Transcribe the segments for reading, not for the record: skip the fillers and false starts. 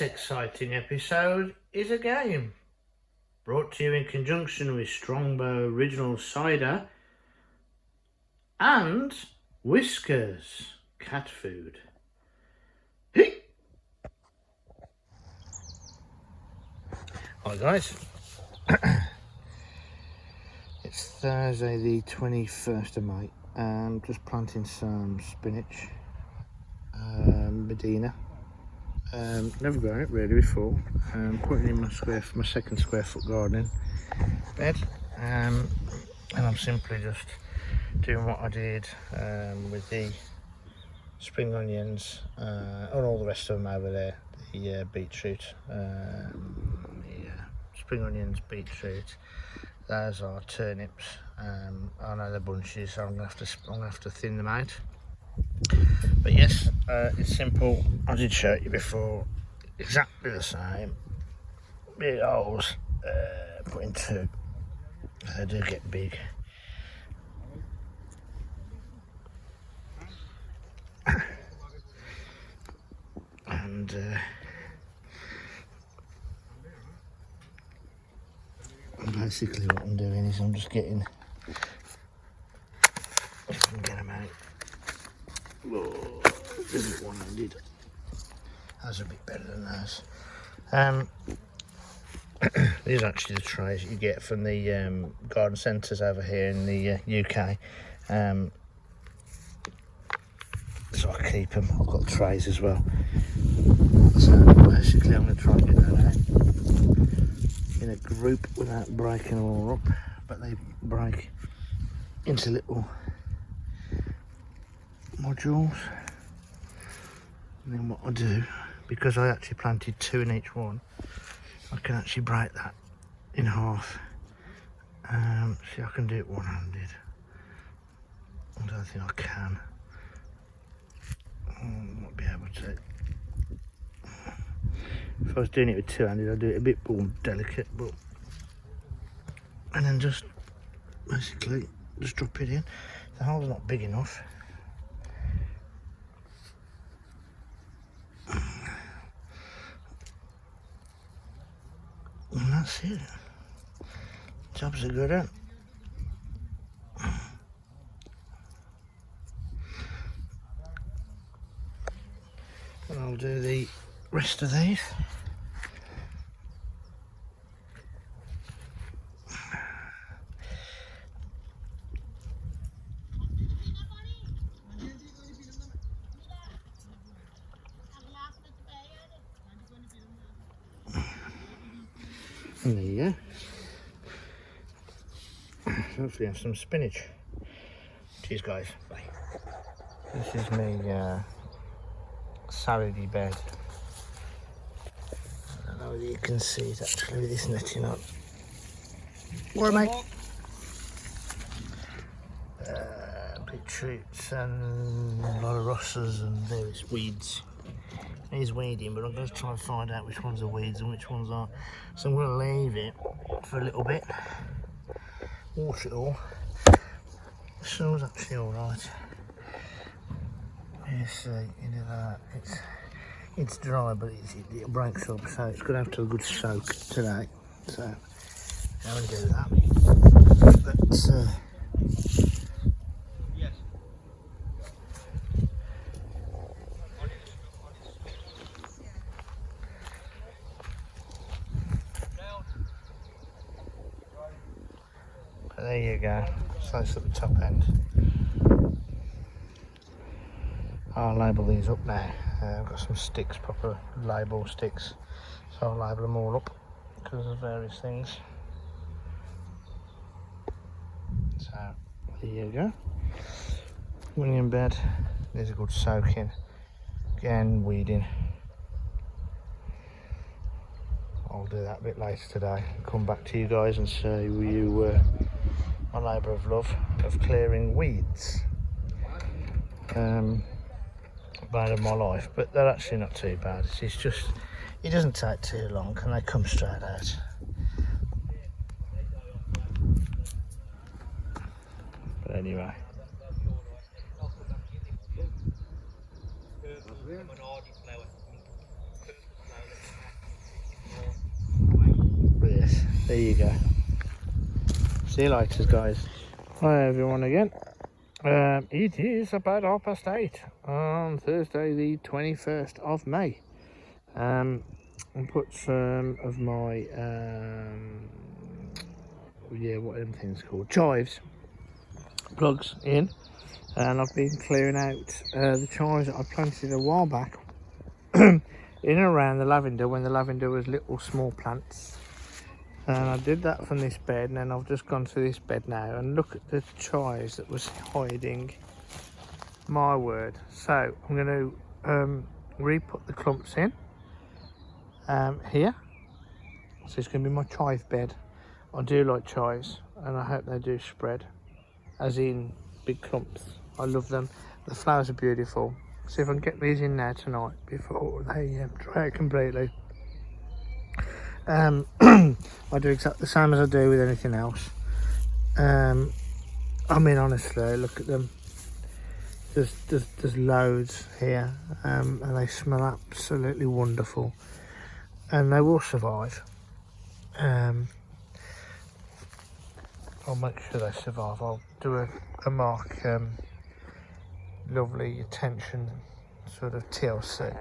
This exciting episode is a game brought to you in conjunction with Strongbow Original Cider and Whiskers Cat Food. Hi guys, it's Thursday the 21st of May. I'm just planting some spinach, Medina. Never grown it really before. Putting in my second square foot gardening bed, and I'm simply just doing what I did with the spring onions and all the rest of them over there. The beetroot, spring onions, beetroot. Those are turnips. I know they're bunches, so I'm gonna have to thin them out. But yes, it's simple. I did show it you before. Exactly the same. Big holes, put in two. They do get big. And basically what I'm doing is I'm just getting, if I can get them out. Whoa, this is one-handed. That's a bit better than those. These are actually the trays you get from the garden centres over here in the UK. So I keep them. I've got trays as well. So basically I'm going to try and get that out in a group without breaking them all up. But they break into little modules. And then what I do, because I actually planted two in each one, I can actually break that in half. See, I can do it one-handed. I don't think I can. I might be able to. If I was doing it with two-handed, I'd do it a bit more delicate, but and then just basically just drop it in. The hole's not big enough. And that's it. Jobs are good, huh? And I'll do the rest of these. And there you go. Hopefully have some spinach. Cheers guys, bye. This is my SFG bed. I don't know whether you can see it actually with this netting on. What mate? Beetroots and a lot of russes and various weeds. He's weeding, but I'm going to try and find out which ones are weeds and which ones aren't. So I'm going to leave it for a little bit, water it all. The soil's actually alright. You see, you know that, it's dry, but it breaks up, so it's going to have to have a good soak today. So I'm going to do that. But there you go, so that's at the top end. I'll label these up now. I've got some sticks, proper label sticks, so I'll label them all up because of various things. So there you go. Onion bed, there's a good soaking. Again, weeding. I'll do that a bit later today. Come back to you guys and show you my labour of love of clearing weeds. Bad of my life, but they're actually not too bad. It's just, it doesn't take too long and they come straight out. But anyway. There you go. See you later, guys. Hi everyone again. It is about 8:30 on Thursday the 21st of May. I put some of my what are them things called, chives plugs in, and I've been clearing out the chives that I planted a while back in and around the lavender when the lavender was little small plants. And I did that from this bed, and then I've just gone to this bed now and look at the chives that was hiding. My word. So I'm going to re-put the clumps in here. So it's going to be my chive bed. I do like chives, and I hope they do spread, as in big clumps. I love them. The flowers are beautiful. See if I can get these in there tonight before they dry out completely. I do exactly the same as I do with anything else. I mean, honestly, look at them. There's loads here, and they smell absolutely wonderful, and they will survive. I'll make sure they survive. I'll do a mark lovely attention sort of TLC,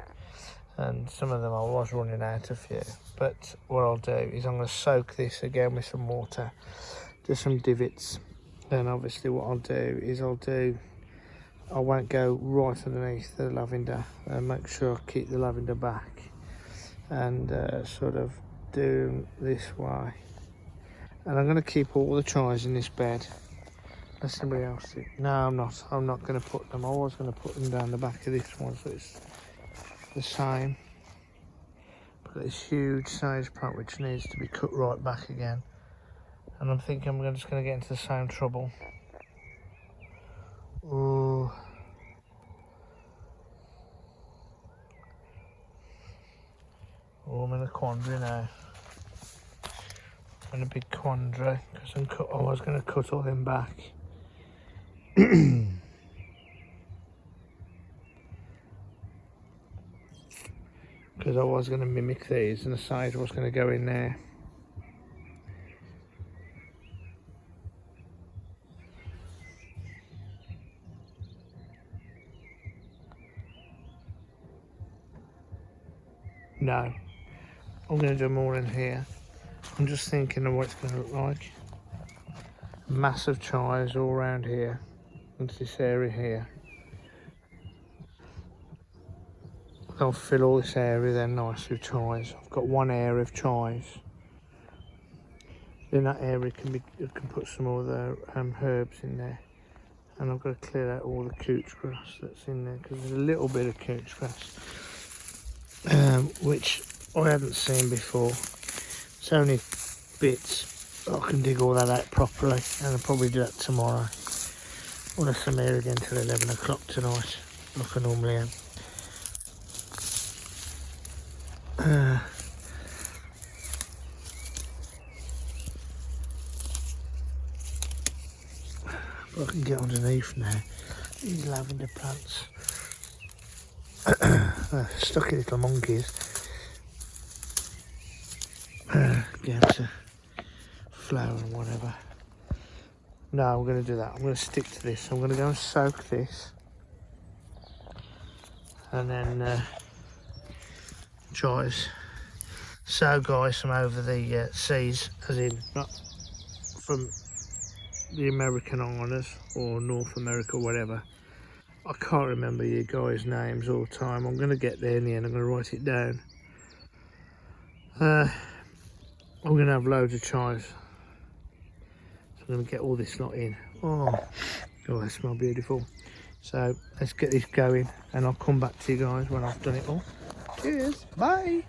and some of them I was running out a few, but what I'll do is I'm going to soak this again with some water, do some divots. Then obviously what I'll do is I won't go right underneath the lavender, and make sure I keep the lavender back, and sort of do this way. And I'm going to keep all the chives in this bed. Let somebody else do. No, I'm not. I'm not going to put them. I was going to put them down the back of this one, so it's the same. But this huge sage plant which needs to be cut right back again. And I'm thinking I'm just going to get into the same trouble. Oh. Oh, I'm in a quandary now. I'm in a big quandary because I was going to cut all them back. Because I was going to mimic these, and the sage was going to go in there. No, I'm going to do more in here. I'm just thinking of what it's going to look like. Massive chives all around here, into this area here. I'll fill all this area then nicely with chives. I've got one area of chives. In that area you can put some other herbs in there. And I've got to clear out all the couch grass that's in there, because there's a little bit of couch grass, which I hadn't seen before. It's only bits. I can dig all that out properly, and I'll probably do that tomorrow. Unless I'm here again till 11 o'clock tonight, like I normally am. I can get underneath now. These lavender plants. Stucky little monkeys. Get to flower and whatever. No, I'm going to do that. I'm going to stick to this. I'm going to go and soak this. And then chives. So guys, from over the seas, as in not from the American Islanders or North America, whatever. I can't remember you guys' names all the time. I'm going to get there in the end. I'm going to write it down. I'm going to have loads of chives. So I'm going to get all this lot in. Oh, they smell beautiful. So let's get this going, and I'll come back to you guys when I've done it all. Cheers, bye.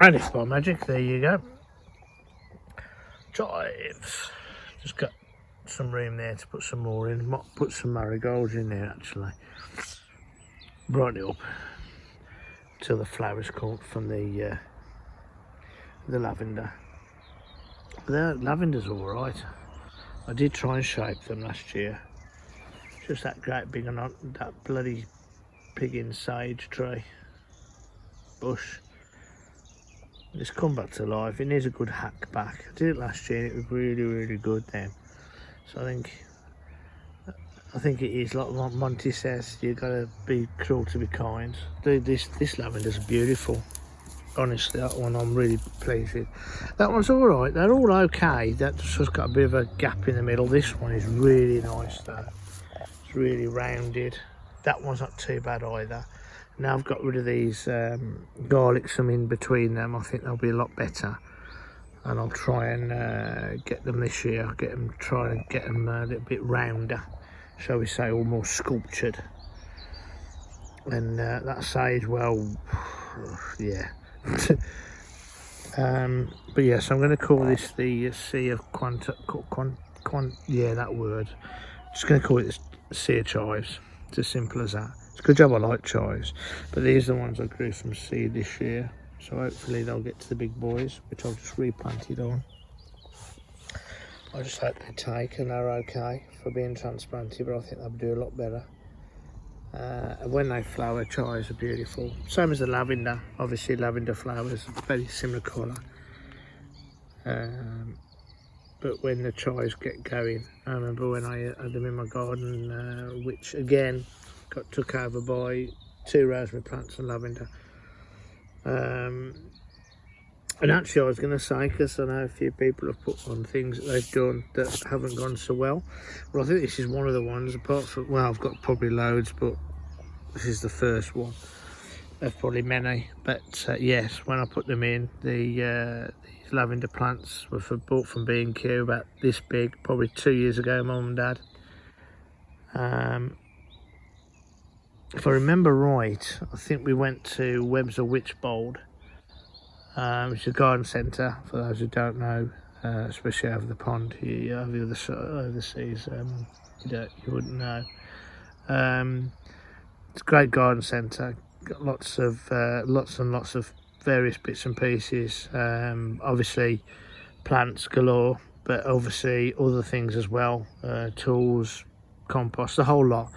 And it's by magic, there you go. Chives. Just got some room there to put some more in. Might put some marigolds in there actually. Brighten it up till the flowers come from the lavender. But the lavender's all right. I did try and shape them last year. Just that great big and that bloody piggin sage tree bush. It's come back to life. It needs a good hack back. I did it last year and it was really, really good then. So I think it is like what Monty says, you gotta be cruel to be kind. This lavender's beautiful. Honestly, that one I'm really pleased with. That one's alright, they're all okay. That's just got a bit of a gap in the middle. This one is really nice though. It's really rounded. That one's not too bad either. Now I've got rid of these garlic some in between them, I think they'll be a lot better. And I'll try and get them this year. Try and get them a little bit rounder, shall we say, or more sculptured. And that sage, well, yeah. But yes, I'm going to call this the Sea of yeah, that word. Just going to call it the Sea of Chives. It's as simple as that. It's a good job I like chives, but these are the ones I grew from seed this year. So hopefully they'll get to the big boys, which I've just replanted on. I just hope they take and they're okay for being transplanted, but I think they'll do a lot better. And when they flower, chives are beautiful. Same as the lavender. Obviously lavender flowers are very similar colour. But when the chives get going, I remember when I had them in my garden, which again got took over by 2 rosemary plants and lavender. And actually I was going to say, because I know a few people have put on things that they've done that haven't gone so well. Well, I think this is one of the ones, apart from, well, I've got probably loads, but this is the first one. There's probably many, but yes, when I put them in, these lavender plants were bought from B&Q, about this big, probably 2 years ago, Mum and Dad. If I remember right, I think we went to Webb's or Witchbold, which is a garden centre, for those who don't know, especially over the pond, over the other side, overseas, you wouldn't know. It's a great garden centre, got lots and lots of various bits and pieces, obviously plants galore, but obviously other things as well, tools, compost, the whole lot,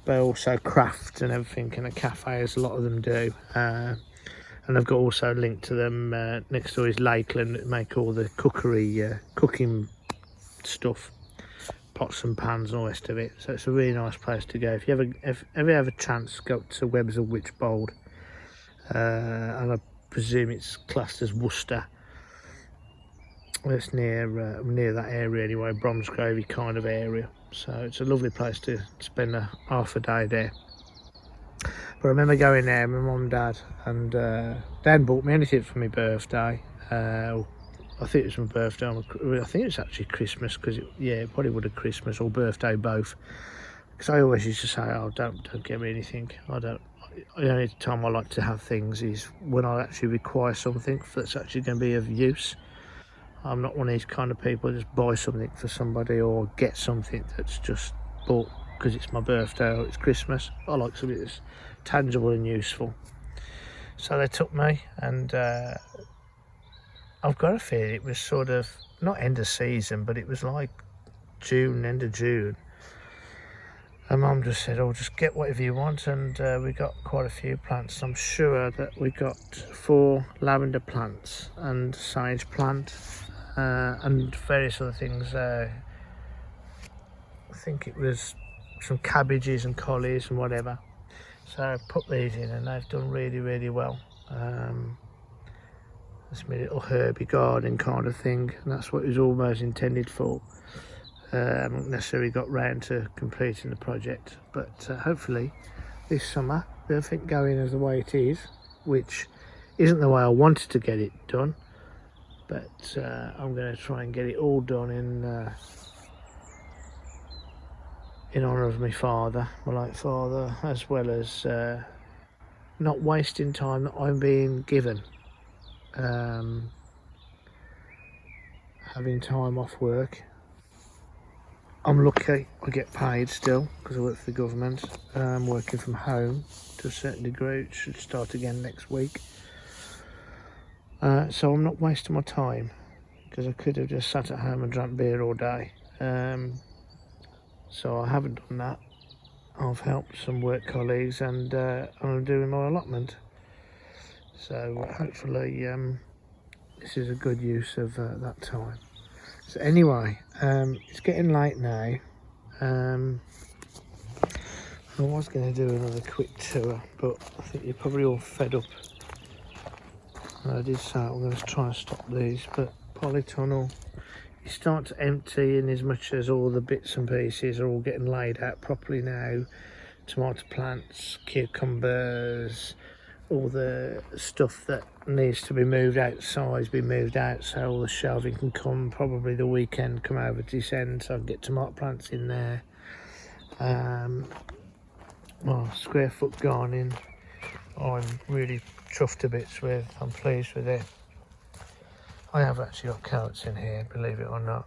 but also craft and everything in a cafe, as a lot of them do. And I've got also linked to them next door is Lakeland, that make all the cooking stuff, pots and pans and all the rest of it. So it's a really nice place to go. If you ever have a chance, go to Webb's or Witchbold, and I presume it's classed as Worcester. It's near that area anyway, Bromsgravy kind of area. So it's a lovely place to spend half a day there. But I remember going there, my mum and dad, and they hadn't bought me anything for my birthday. I think it was my birthday, I think it was actually Christmas, because it probably would have Christmas or birthday both. Because I always used to say, oh, don't get me anything. The only time I like to have things is when I actually require something that's actually going to be of use. I'm not one of these kind of people that just buy something for somebody or get something that's just bought because it's my birthday or it's Christmas. I like something that's tangible and useful. So they took me, and I've got a feeling it was sort of, not end of season, but it was like end of June. And Mum just said, oh, just get whatever you want, and we got quite a few plants. I'm sure that we got 4 lavender plants and sage plant and various other things. I think it was some cabbages and collies and whatever. So I put these in and they've done really, really well. It's my little herby garden kind of thing, and that's what it was almost intended for. I haven't necessarily got round to completing the project, but hopefully this summer with everything going as the way it is, which isn't the way I wanted to get it done, but I'm going to try and get it all done in honour of my father, my late father, as well as not wasting time that I'm being given. Having time off work. I'm lucky I get paid still because I work for the government. I'm working from home to a certain degree. It should start again next week. So I'm not wasting my time, because I could have just sat at home and drank beer all day. So I haven't done that. I've helped some work colleagues, and I'm doing my allotment. So hopefully this is a good use of that time. So anyway, it's getting late now. I was going to do another quick tour, but I think you're probably all fed up. And I did say I'm going to try and stop these, but polytunnel, you start to empty in as much as all the bits and pieces are all getting laid out properly now. Tomato plants, cucumbers, all the stuff that needs to be moved outside be moved out, so all the shelving can come probably the weekend, come over to this end, so I can get tomato plants in there. Well, square foot gardening, I'm really chuffed to bits with. I'm pleased with it. I have actually got carrots in here, believe it or not.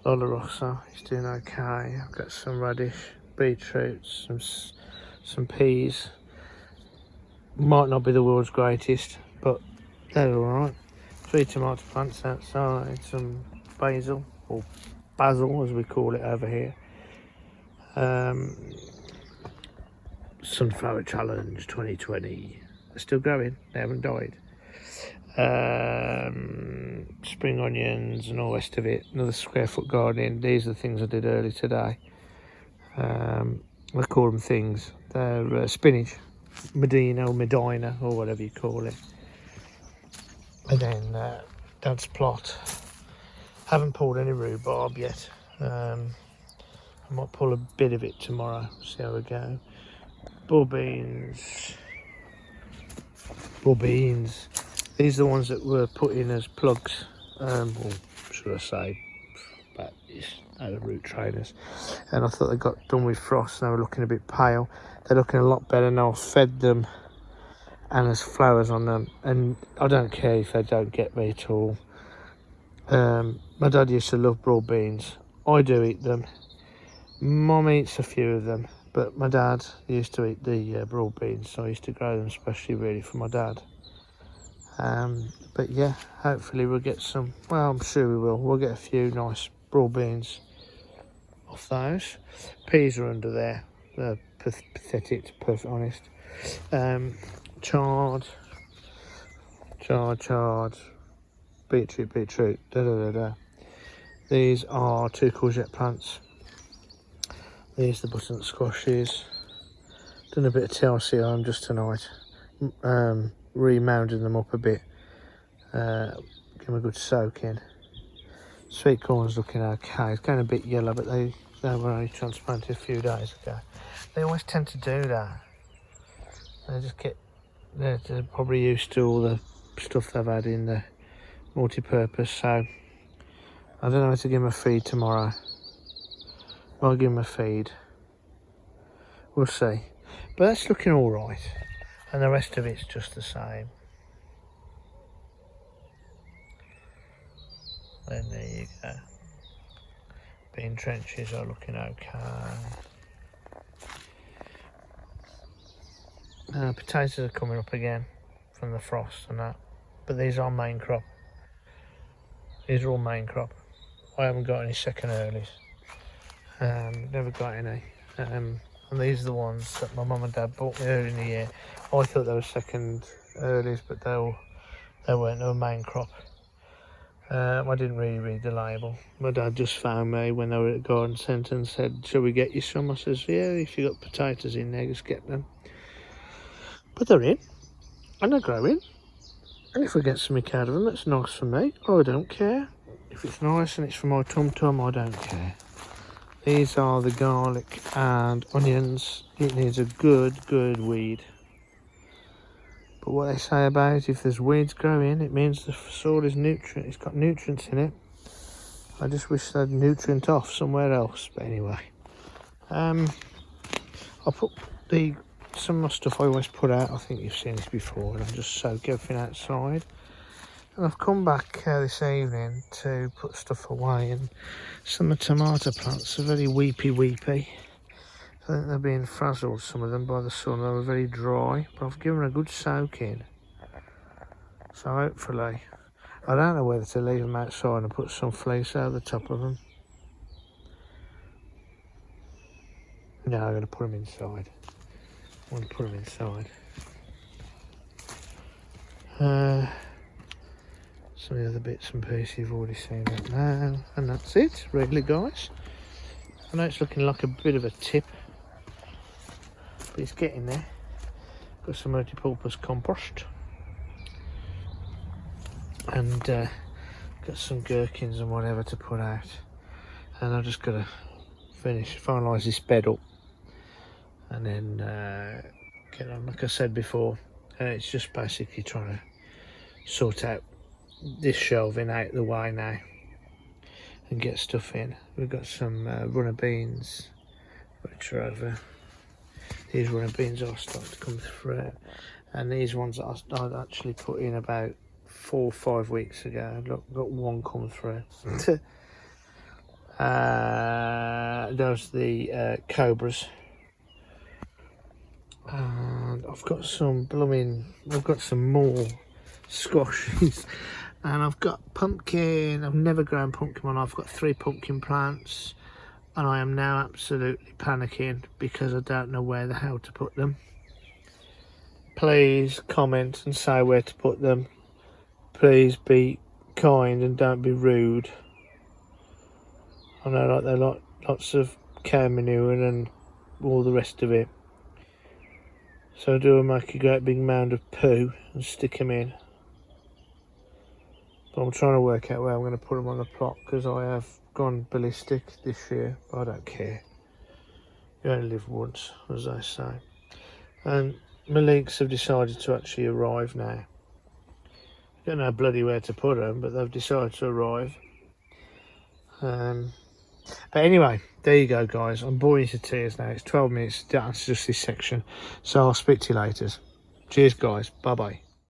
Lola Rossa is doing okay. I've got some radish, beetroots, some peas. Might not be the world's greatest, but they're alright. 3 tomato plants outside, some basil, or basil as we call it over here. Sunflower Challenge 2020. They're still growing, they haven't died. Spring onions and all the rest of it. Another square foot gardening. These are the things I did early today. I call them things. They're spinach, Medina or whatever you call it. And then Dad's plot. Haven't pulled any rhubarb yet. I might pull a bit of it tomorrow, see how we go. Bull beans. These are the ones that were put in as plugs, or should I say, about root trainers. And I thought they got done with frost and they were looking a bit pale. They're looking a lot better now. I've fed them and there's flowers on them, and I don't care if they don't get me at all. My dad used to love broad beans. I do eat them. Mum eats a few of them, but my dad used to eat the broad beans, so I used to grow them especially really for my dad. But yeah, hopefully we'll get some, well, I'm sure we will. We'll get a few nice broad beans off those. Peas are under there. They're pathetic, to be perfectly honest. Chard. Beetroot. These are 2 courgette plants. These are the butternut squashes. Done a bit of TLC on them just tonight. Remounding them up a bit. Give them a good soak in. Sweet corn's looking okay. It's going a bit yellow, but they were only transplanted a few days ago. They always tend to do that. They're probably used to all the stuff they've had in the multi-purpose, so I don't know how to give them a feed tomorrow. I'll give them a feed. We'll see. But that's looking alright. And the rest of it's just the same. Then there you go. Bean trenches are looking okay. Potatoes are coming up again from the frost and that. But these are main crop. These are all main crop. I haven't got any second earlies. Never got any. And these are the ones that my mum and dad bought me early in the year. I thought they were second earlies, but they weren't. They were main crop. I didn't really read the label. My dad just found me when they were at garden centre and said, "Shall we get you some?" I says, "Yeah, if you got potatoes in there, just get them." But they're in, and they're growing. And if we get something out of them, that's nice for me. I don't care. If it's nice and it's for my tum-tum, I don't care. These are the garlic and onions. It needs a good weed. But what they say about if there's weeds growing, it means the soil is it's got nutrients in it. I just wish they'd nutrient off somewhere else. But anyway, I'll put some of my stuff I always put out. I think you've seen this before, and I just soak everything outside. And I've come back this evening to put stuff away, and some of the tomato plants are very weepy. I think they're being frazzled, some of them, by the sun. They were very dry, but I've given them a good soak in. So hopefully, I don't know whether to leave them outside and put some fleece over the top of them. No, I'm going to put them inside. I'm going to put them inside. Some of the other bits and pieces you've already seen that now, and that's it really, guys. I know it's looking like a bit of a tip, but it's getting there. Got some multi-purpose compost, and got some gherkins and whatever to put out, and I've just got to finalise this bed up, and then get on. Like I said before, it's just basically trying to sort out this shelving out the way now and get stuff in. We've got some runner beans which are over. These runner beans are starting to come through, and these ones I'd actually put in about 4 or 5 weeks ago. Look, got one come through. Those are the cobras, and I've got some more squashes, and I've got pumpkin. I've never grown pumpkin. I've got 3 pumpkin plants, and I am now absolutely panicking because I don't know where the hell to put them. Please comment and say where to put them. Please be kind and don't be rude. I know, like, they're lots of cow manure and all the rest of it. So do I make a great big mound of poo and stick them in? But I'm trying to work out where I'm going to put them on the plot, because I have gone ballistic this year. But I don't care. You only live once, as they say. And my leeks have decided to actually arrive now. I don't know bloody where to put them, but they've decided to arrive. But anyway, there you go, guys. I'm boring you to tears now. It's 12 minutes. That's just this section. So I'll speak to you later. Cheers, guys. Bye-bye.